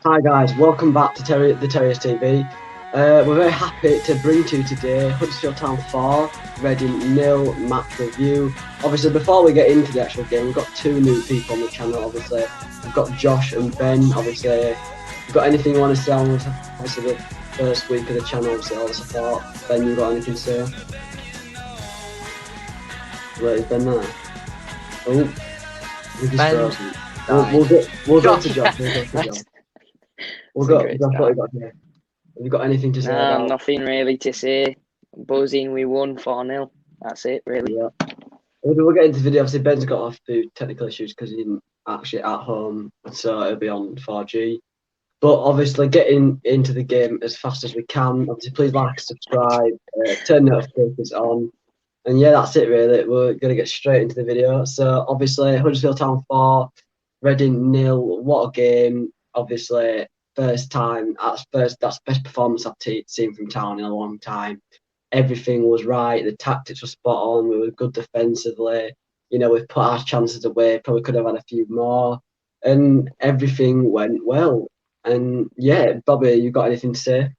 Hi guys, welcome back to The Terriers TV. We're very happy to bring to you today Huddersfield Town 4, Reading 0 match review. Obviously, before we get into the actual game, we've got two new people on the channel. Obviously, we've got Josh and Ben. Obviously, you've got anything you want to say on obviously the first week of the channel, obviously all the support. Ben, you got anything to say? Where is Ben now? Oh, he's just frozen. We'll go to Josh. We'll go to Josh. Have you got anything to say about? Nothing really to say. Buzzing, we won 4-0. That's it, really. Yeah. We'll get into the video. Obviously, Ben's got a few technical issues because he's actually at home, so it'll be on 4G. But obviously, getting into the game as fast as we can. Obviously, please like, subscribe, turn notifications on. And yeah, that's it really. We're going to get straight into the video. So obviously, Huddersfield Town 4, Reading 0. What a game. Obviously, first time, that's the best performance I've seen from Town in a long time. Everything was right. The tactics were spot on. We were good defensively. You know, we've put our chances away. Probably could have had a few more. And everything went well. And yeah, Bobby, you got anything to say?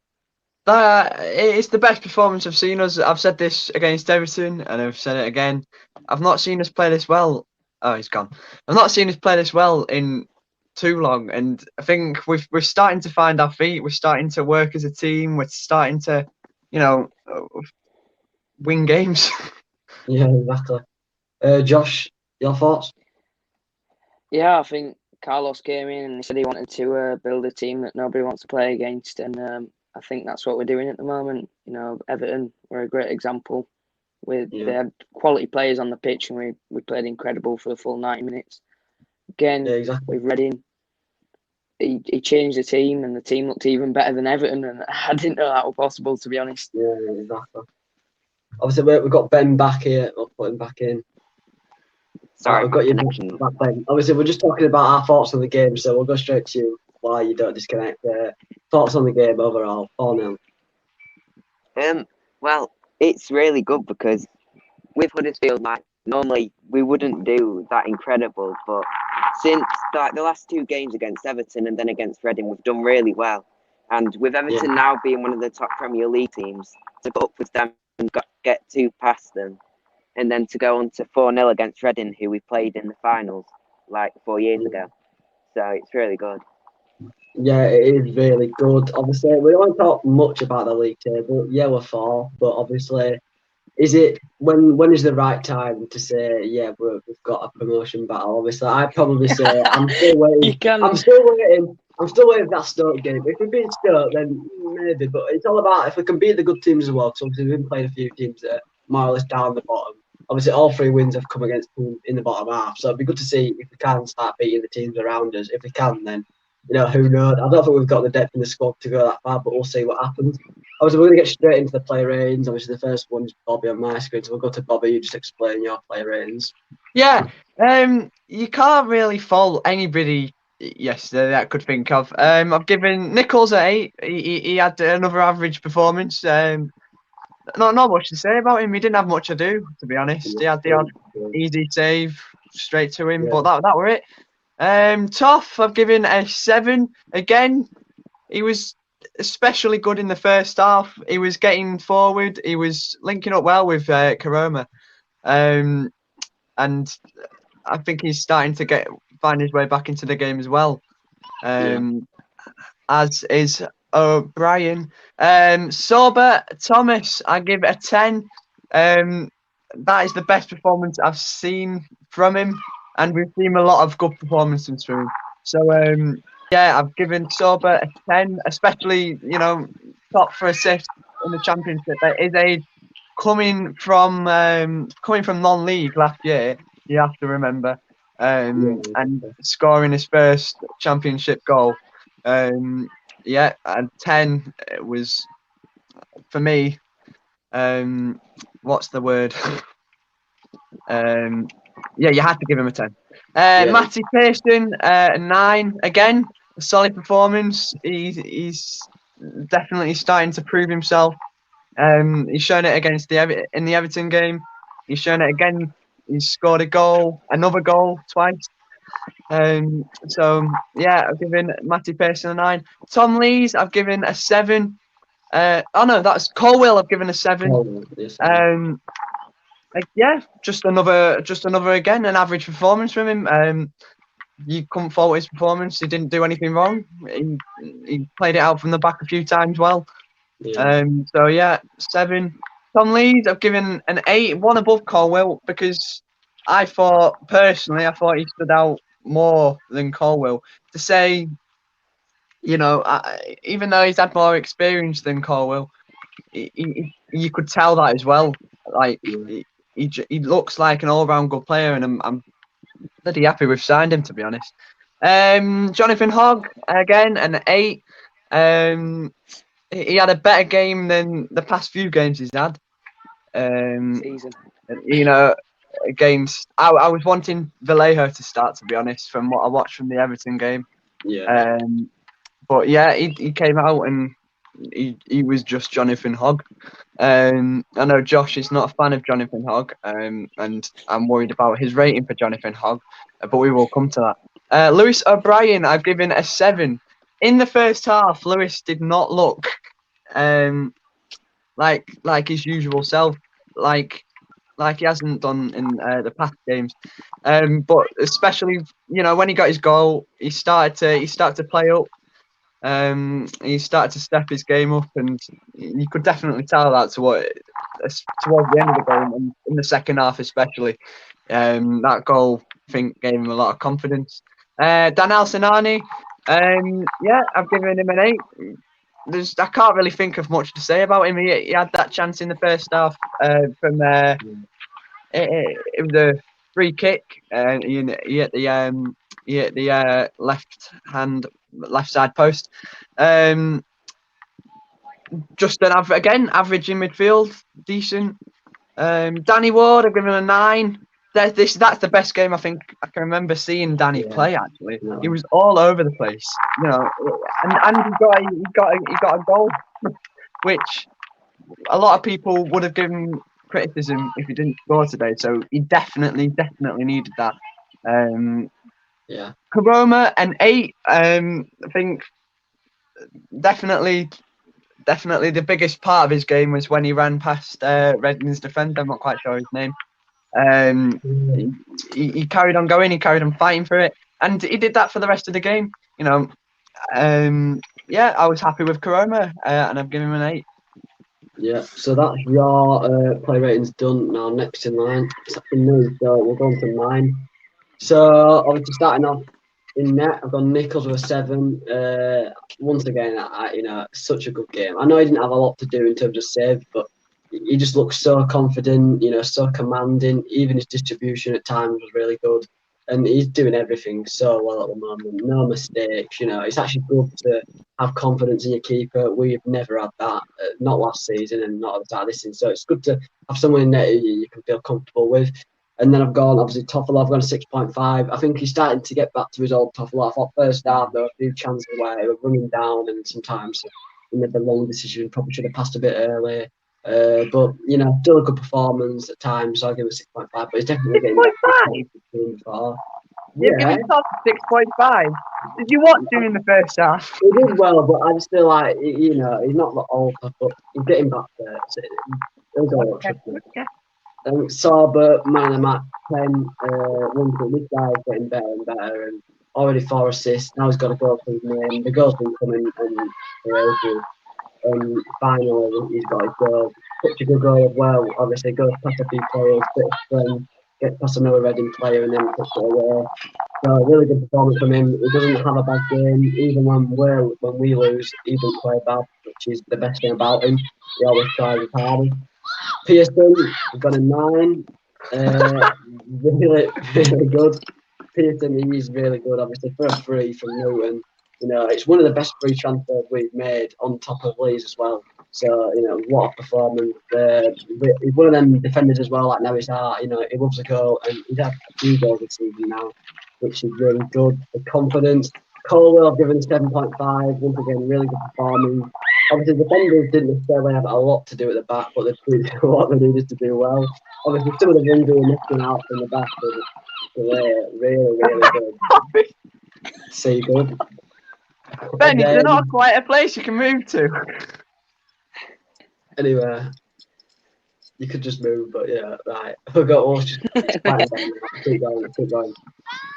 It's the best performance I've seen us. I've said this against Everton, and I've said it again. I've not seen us play this well. Oh, he's gone. I've not seen us play this well in too long, and I think we're starting to find our feet. We're starting to work as a team. We're starting to, win games. Yeah, exactly. Josh, your thoughts? Yeah, I think Carlos came in and he said he wanted to build a team that nobody wants to play against, and I think that's what we're doing at the moment. You know, Everton were a great example. They had quality players on the pitch, and we played incredible for the full 90 minutes. Again, with Reading, he changed the team, and the team looked even better than Everton, and I didn't know that was possible, to be honest. Yeah, exactly. Obviously, we've got Ben back here. We'll put him back in. Sorry, I've got you back, Ben. Obviously, we're just talking about our thoughts on the game, so we'll go straight to you while you don't disconnect. Thoughts on the game overall, 4-0. Well, it's really good because with Huddersfield, like normally we wouldn't do that incredible, but since like the last two games against Everton and then against Reading, we've done really well. And with Everton now being one of the top Premier League teams, to go up with them and get two past them, and then to go on to 4-0 against Reading, who we played in the finals like 4 years ago. So it's really good. Yeah, it is really good. Obviously, we don't talk much about the league table. Yeah, we're 4, but obviously, when is the right time to say, yeah, we've got a promotion battle? Obviously, I'd probably say I'm still waiting. I'm still waiting for that Stoke game. If we beat Stoke, then maybe. But it's all about if we can beat the good teams as well. Because obviously we've been playing a few teams that are more or less down the bottom. Obviously, all 3 wins have come against teams in the bottom half. So it'd be good to see if we can start beating the teams around us. If we can, then who knows? I don't think we've got the depth in the squad to go that far, but we'll see what happens. Obviously, we're going to get straight into the player ratings. Obviously, the first one is Bobby on my screen, so we'll go to Bobby. You just explain your player ratings. Yeah, you can't really fault anybody yesterday that I could think of. I've given Nichols an 8. He had another average performance. Not much to say about him. He didn't have much to do, to be honest. He had the odd easy save straight to him, but that were it. Toff, I've given a 7. Again, he was especially good in the first half. He was getting forward. He was linking up well with Karoma. And I think he's starting to find his way back into the game as well. As is O'Brien. Sober Thomas, I give a 10. That is the best performance I've seen from him, and we've seen a lot of good performances from him. So I've given Sober a 10, especially top for assists in the Championship at his age, coming from non-league last year. You have to remember, and scoring his first Championship goal. And 10 was for me. What's the word? You had to give him a 10. Matty Pearson, 9. Again, a solid performance. He's definitely starting to prove himself. He's shown it against in the Everton game. He's shown it again. He's scored a goal, another goal twice. So yeah, I've given Matty Pearson a 9. Tom Lees, I've given a 7. Oh no, that's Colwill. I've given a 7. Oh, yes, Yeah, just another again an average performance from him. You couldn't fault his performance. He didn't do anything wrong. He played it out from the back a few times well. yeah. So yeah, 7. Tom Lees, I've given an 8, one above Colwill, because I thought he stood out more than Colwill. To say, you know, even though he's had more experience than Colwill, you could tell that as well. Like he looks like an all-round good player, and I'm bloody happy we've signed him, to be honest. Jonathan Hogg, again, an 8. He had a better game than the past few games he's had. Season. You know, against I was wanting Vallejo to start, to be honest, from what I watched from the Everton game. Yeah. But yeah, he came out and he was just Jonathan Hogg. I know Josh is not a fan of Jonathan Hogg, and I'm worried about his rating for Jonathan Hogg, but we will come to that. Lewis O'Brien, I've given a 7. In the first half, Lewis did not look like his usual self, like he hasn't done in the past games. But especially, you know, when he got his goal, he started to play up. He started to step his game up, and you could definitely tell that towards the end of the game, and in the second half especially. That goal, I think, gave him a lot of confidence. Dan Alcinani, yeah, I've given him an 8. I can't really think of much to say about him. He had that chance in the first half from it was a free kick, and he hit the left side post. Just average in midfield, decent. Danny Ward, I've given him a 9. That's the best game I think I can remember seeing Danny play. Actually, he was all over the place, you know, and he got a goal, which a lot of people would have given criticism if he didn't score today. So he definitely needed that. Yeah. Karoma, an 8. I think definitely the biggest part of his game was when he ran past Reading's defender. I'm not quite sure his name. He carried on going. He carried on fighting for it, and he did that for the rest of the game. You know, yeah, I was happy with Karoma, and I've given him an 8. Yeah, so that's your play ratings done. Now next in line, it's up to me, so we'll go on to mine. So obviously starting off in net, I've got Nichols with a 7. Once again, you know, such a good game. I know he didn't have a lot to do in terms of save, but he just looks so confident, you know, so commanding. Even his distribution at times was really good. And he's doing everything so well at the moment. No mistakes, you know. It's actually good to have confidence in your keeper. We've never had that, not last season and not at the start of this season. So it's good to have someone in there you can feel comfortable with. And then I've gone, obviously, Toffolo, I've gone 6.5. I think he's starting to get back to his old Toffolo. I thought first half, there were a few chances where he was running down, and sometimes he made the wrong decision, probably should have passed a bit early. But, you know, still a good performance at times, so I'll give it 6.5. But he's definitely getting back to 6.5. You're giving Todd 6.5. Did you watch him in the first half? He did well, but I just feel like, you know, he's not the altar, but he's getting back there. So he'll go up. Sorber, man of the match, 10. This guy's getting better and better, and already 4 assists. Now he's got a goal for his name. The goal's been coming and finally he's got his goal. Such a good goal as well. Obviously, goes past a few players, bit of strength, gets past another Reading player, and then puts it away. So really good performance from him. He doesn't have a bad game, even when we lose, he doesn't play bad, which is the best thing about him. He always tries his hardest. Pearson, we've got a 9. Really good. Pearson, he's really good, obviously, for a free from Newton. You know, it's one of the best free transfers we've made on top of Leeds as well. So, you know, what a performance. He's one of them defenders as well, like Nevis Hart. You know, he loves a goal, and he's had a few goals this season now, which is really good. The confidence. Colwell, I've given 7.5. Once again, really good performance. Obviously, the defenders didn't necessarily have a lot to do at the back, but they did what they needed to do well. Obviously, some of the runs they were missing out from the back, really good. So good. Ben, And is there not quite a place you can move to? anyway, you could just move, but yeah, right. I forgot. Keep going.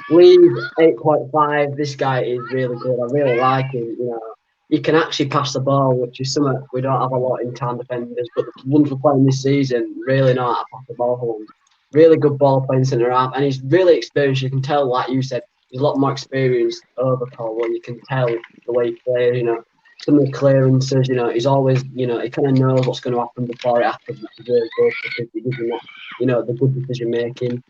Leeds 8.5. This guy is really good. I really like him. You know, he can actually pass the ball, which is something we don't have a lot in town defenders. But the ones we're playing this season really know how to pass the ball for them. Really good ball playing centre half, and he's really experienced. You can tell, like you said, he's a lot more experienced over Colwell. You can tell the way he plays. You know, some of the clearances. You know, he's always. You know, he kind of knows what's going to happen before it happens, which is really good because he gives him that. You know, the good decision making.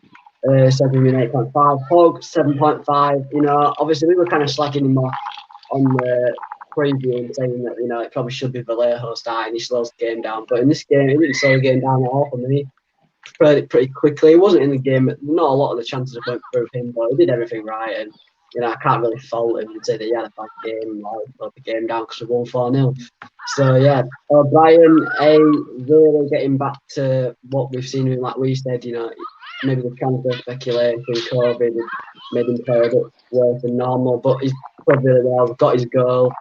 8.5, Hog 7.5. You know, obviously we were kind of slacking him off on the preview and saying that, you know, it probably should be Vallejo starting. He slows the game down, but in this game, he didn't slow the game down at all for me. Played it pretty quickly. He wasn't in the game. Not a lot of the chances went through him, but he did everything right. And you know, I can't really fault him and say that he had a bad game or slowed the game down because we won 4-0. So yeah, O'Brien, really getting back to what we've seen him, like we said, you know, maybe the transfer speculation, COVID, made him play a bit worse than normal, but he's played really well, got his goal,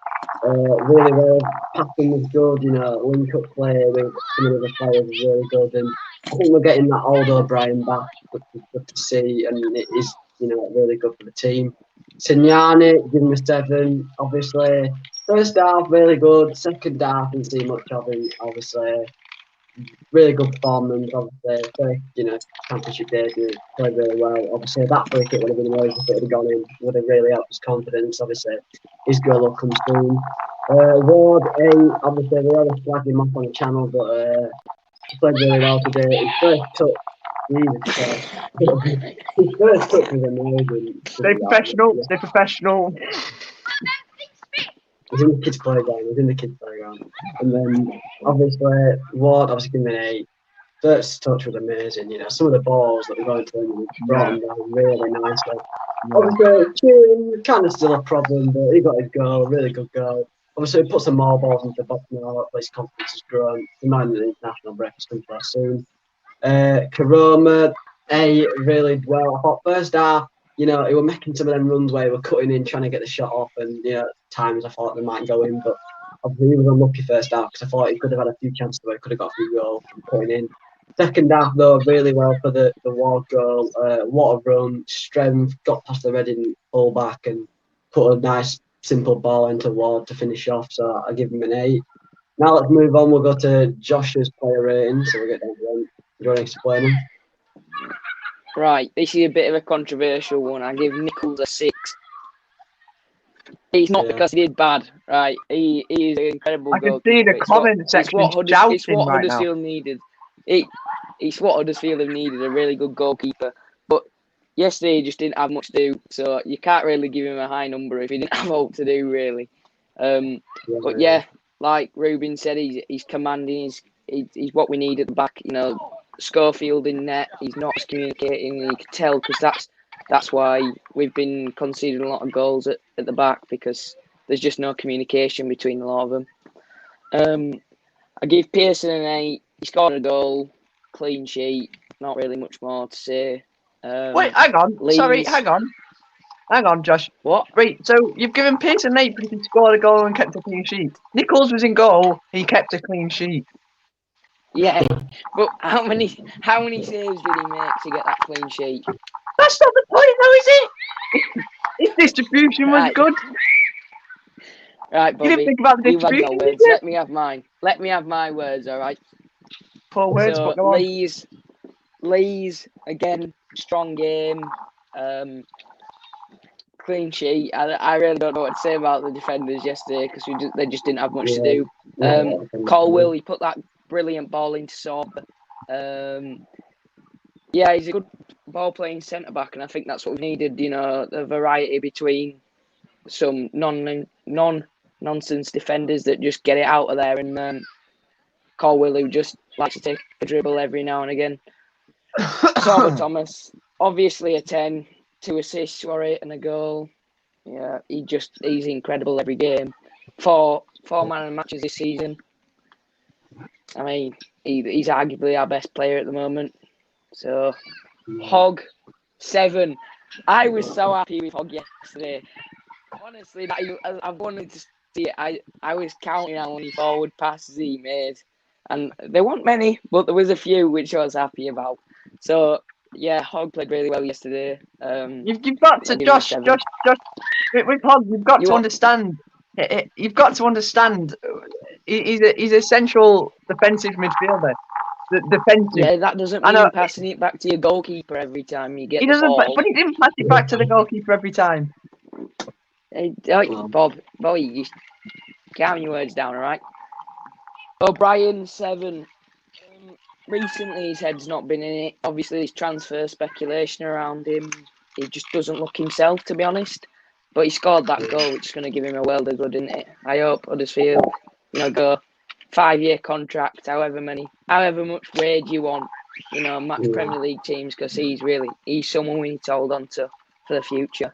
really well, passing was good, you know, link-up play with some of the other players is really good, and I think we're getting that old O'Brien back, which is good to see, and it is, you know, really good for the team. Signani, give him a 7, obviously. First half, really good. Second half, didn't see much of him, obviously. Really good performance, obviously. First, you know, championship debut, played really well. Obviously, that free kick would have been amazing if it had gone in. Would have really helped his confidence. Obviously, his goal will come soon. Ward, obviously, we always flag him off on the channel, but he played really well today. His first touch, Jesus Christ. His first touch was amazing. Stay professional. Stay professional. He's in the kids' playground. And then, obviously, Ward, obviously, giving an 8. First touch was amazing. You know, some of the balls that were going to him, brought him down really nicely. Obviously, Turing, kind of still a problem, but he got his goal, really good goal. Obviously, he put some more balls into the box now. His confidence has grown. Reminding the international break is coming to us soon. Karoma, really well. I thought first half, you know, he was making some of them runs where he were cutting in, trying to get the shot off, and you know, at times I thought they might go in, but obviously he was unlucky first half because I thought he could have had a few chances where he could have got a few goals from putting in. Second half though, really well for the Ward goal. What a run, strength, got past the Reading fullback and put a nice simple ball into Ward to finish off. So I give him an 8. Now let's move on. We'll go to Josh's player rating. So we'll get down to them. Do you want to explain them? Right, this is a bit of a controversial one. I give Nichols a 6. It's not because he did bad, right? He is an incredible I can goalkeeper. see the comment section shouting It's what right Huddersfield needed. It's what Huddersfield have needed, a really good goalkeeper. But yesterday he just didn't have much to do, so you can't really give him a high number if he didn't have a lot to do, really. But yeah, like Ruben said, he's commanding. He's what we need at the back. You know, Schofield in net. He's not communicating. You can tell because that's why we've been conceding a lot of goals at the back because there's just no communication between a lot of them. I give Pearson an 8. He scored a goal, clean sheet. Not really much more to say. Wait, hang on. Leeds. Sorry, hang on, Josh. What? Right, so you've given Pearson an 8 because he scored a goal and kept a clean sheet. Nichols was in goal. He kept a clean sheet. Yeah, but how many saves did he make to get that clean sheet? That's not the point, though, is it? His distribution was good. Right, Bobby. You didn't think about the distribution, You had your words. Let me have mine. Let me have my words, all right? Poor words, so, but go on. Leeds, again, strong game. Clean sheet. I really don't know what to say about the defenders yesterday because they just didn't have much to do. Colwell, he put that brilliant ball into Sorba. Yeah, he's a good ball playing centre back, and I think that's what we needed. You know, the variety between some non-nonsense defenders that just get it out of there, and Colwell who just likes to take a dribble every now and again. Sorba Thomas, obviously a 10, 2 assists for it and a goal. Yeah, he's incredible every game. 4 man of the matches this season. I mean, he's arguably our best player at the moment. So, Hog, 7. I was so happy with Hogg yesterday. Honestly, I wanted to see it. I was counting how many forward passes he made, and there weren't many, but there was a few which I was happy about. So yeah, Hogg played really well yesterday. You've got to, I'll give him a Josh, 7. with Hogg, you've got You to what? understand. You've got to understand. He's a central defensive midfielder. Defensive. Yeah, that doesn't I know mean passing it back to your goalkeeper every time you get he the doesn't, ball. but he didn't pass it back to the goalkeeper every time. Hey, Bob, you calm your words down, all right? O'Brien 7. Recently, his head's not been in it. Obviously, there's transfer speculation around him. He just doesn't look himself, to be honest. But he scored that goal, which is going to give him a world of good, isn't it? I hope Huddersfield, go 5-year contract, however much wage you want, match Premier League teams, because he's someone we need to hold on to for the future.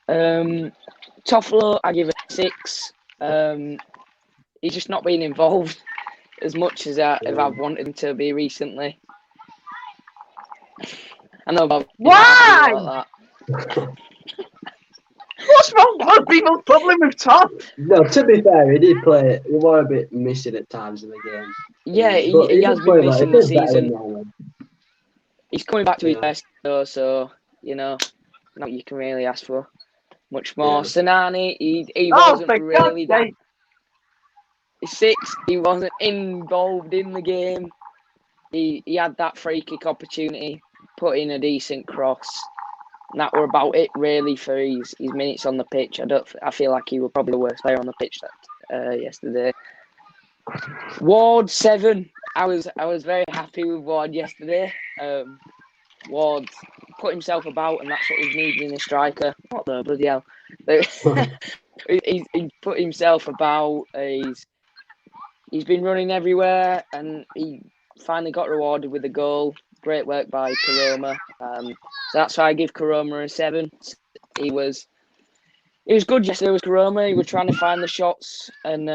Toffolo, I give a 6. He's just not been involved as much as I've wanted him to be recently. I know about Why? Like that. What's wrong? What's people's problem with Tom? No, to be fair, he did play. He was a bit missing at times in the game. Yeah, But he has did been play well. missing He this did better than season. normal. He's coming back to his Yeah. best, though, so, not you can really ask for much more. Yeah. Sanani, he Oh, wasn't for really God's that. sake. 6, he wasn't involved in the game. He had that free kick opportunity, put in a decent cross. And that were about it, really, for his minutes on the pitch. I feel like he was probably the worst player on the pitch yesterday. Ward 7. I was very happy with Ward yesterday. Ward put himself about, and that's what we needed in a striker. What the bloody hell? he put himself about. He's been running everywhere, and he finally got rewarded with a goal. Great work by Karoma. So that's why I give Karoma a 7. He was good yesterday with Karoma. He was trying to find the shots, and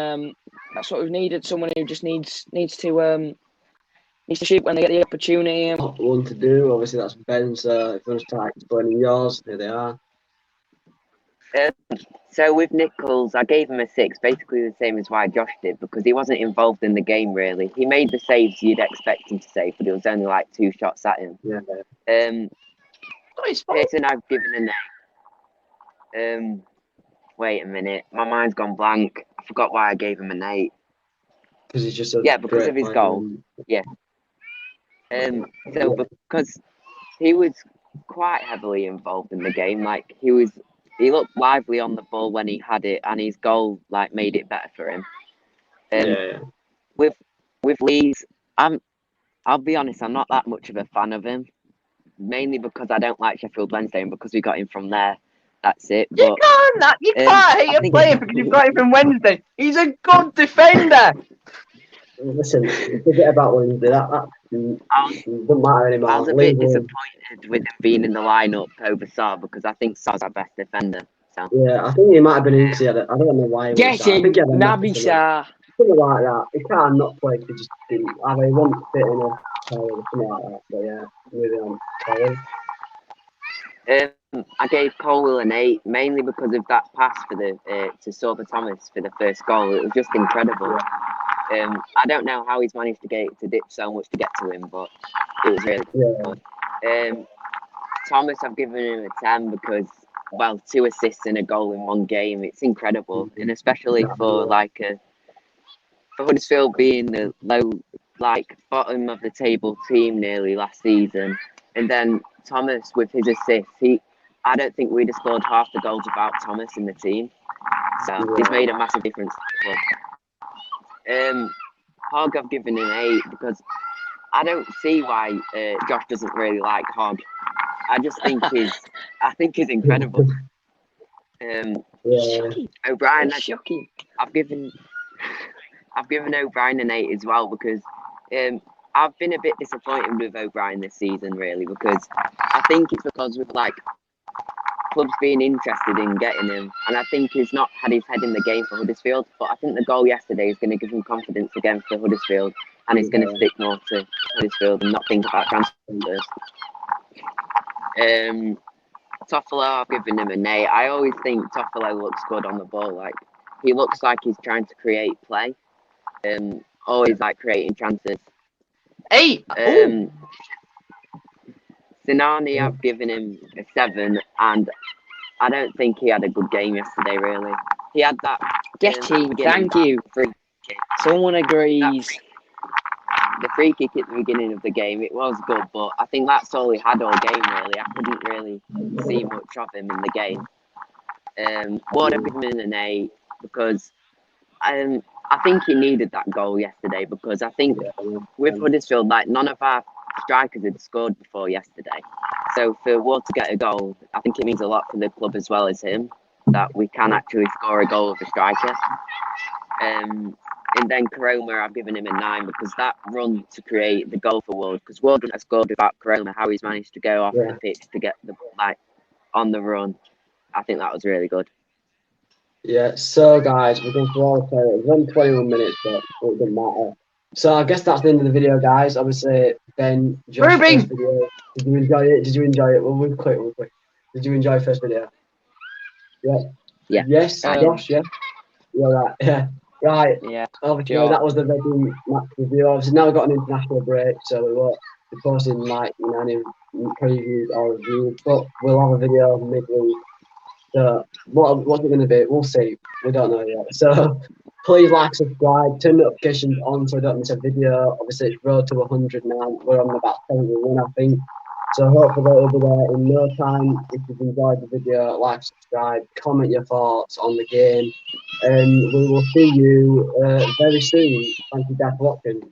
that's what we've needed. Someone who just needs to shoot when they get the opportunity. Not one to do. Obviously, that's Ben. So if you want to start explaining yours, here they are. So with Nichols, I gave him a 6, basically the same as why Josh did, because he wasn't involved in the game really. He made the saves you'd expect him to save, but it was only like 2 shots at him. Yeah. Pearson, I've given an 8. Wait a minute, my mind's gone blank. I forgot why I gave him an 8. Because he's just a because of his player. goal. Yeah. So because he was quite heavily involved in the game, like he looked lively on the ball when he had it, and his goal made it better for him. Yeah. With Lees, I'll be honest, I'm not that much of a fan of him, mainly because I don't like Sheffield Wednesday, and because we got him from there. That's it. But You can't hate a player because you've got him from Wednesday. He's a good defender. Listen, forget about Wednesday. That doesn't matter anymore. I was a bit disappointed with him being in the lineup over Sarr, because I think Sarr's our best defender. So. Yeah, I think he might have been in. I don't know why. Get him, Naby Sarr. Something like that. He can't not play if he just didn't. I mean, he won't fit in a something like that. But yeah, moving on. I gave Colwell an 8, mainly because of that pass for to Sorba Thomas for the first goal. It was just incredible. I don't know how he's managed to get it to dip so much to get to him, but it was really good. Thomas, I've given him a 10 because, 2 assists and a goal in one game. It's incredible, and especially for for Huddersfield being the low, bottom of the table team nearly last season, and then Thomas with his assists. I don't think we'd have scored half the goals without Thomas in the team. So he's made a massive difference to the club. Hogg, I've given an 8 because I don't see why Josh doesn't really like Hogg. I just think he's incredible. O'Brien, Shocking. I've given O'Brien an 8 as well because I've been a bit disappointed with O'Brien this season really, because I think it's because with clubs being interested in getting him, and I think he's not had his head in the game for Huddersfield, but I think the goal yesterday is going to give him confidence again for Huddersfield, and he's going to stick more to Huddersfield and not think about transfers. Toffolo, I've given him an 8. I always think Toffolo looks good on the ball. Like, he looks like he's trying to create play. Always like creating chances. 8. Sinani, I've given him a 7, and I don't think he had a good game yesterday. Really, he had that. Getty, thank you. Free kick. Someone agrees. The free kick at the beginning of the game, it was good, but I think that's all he had all game. Really, I couldn't really see much of him in the game. Ward, I've given him an 8 because I think he needed that goal yesterday, because I think with Huddersfield, like, none of our strikers had scored before yesterday. So for Ward to get a goal, I think it means a lot for the club as well as him, that we can actually score a goal with a striker. And then Koroma, I've given him a 9 because that run to create the goal for Ward, because Ward wouldn't have scored without Koroma. How he's managed to go off the pitch to get the ball on the run, I think that was really good. Yeah, so guys, we're going through all the players. It's only 21 minutes, but it doesn't matter. So I guess that's the end of the video, guys. Obviously, Ben, Josh, first video. Did you enjoy it? Did you enjoy it? We'll quick. Did you enjoy first video? Yeah. Yes, Josh, yeah. You're right. Yeah. Right. Yeah. Obviously, that was the Reading match review. Obviously, now we've got an international break, so we won't be posting like any previews or reviews, but we'll have a video midweek. So what's it going to be? We'll see. We don't know yet. So please like, subscribe, turn notifications on so I don't miss a video. Obviously, it's road to 100 now. We're on about 71, I think. So hopefully it'll be there in no time. If you've enjoyed the video, like, subscribe, comment your thoughts on the game, and we will see you very soon. Thank you guys for watching.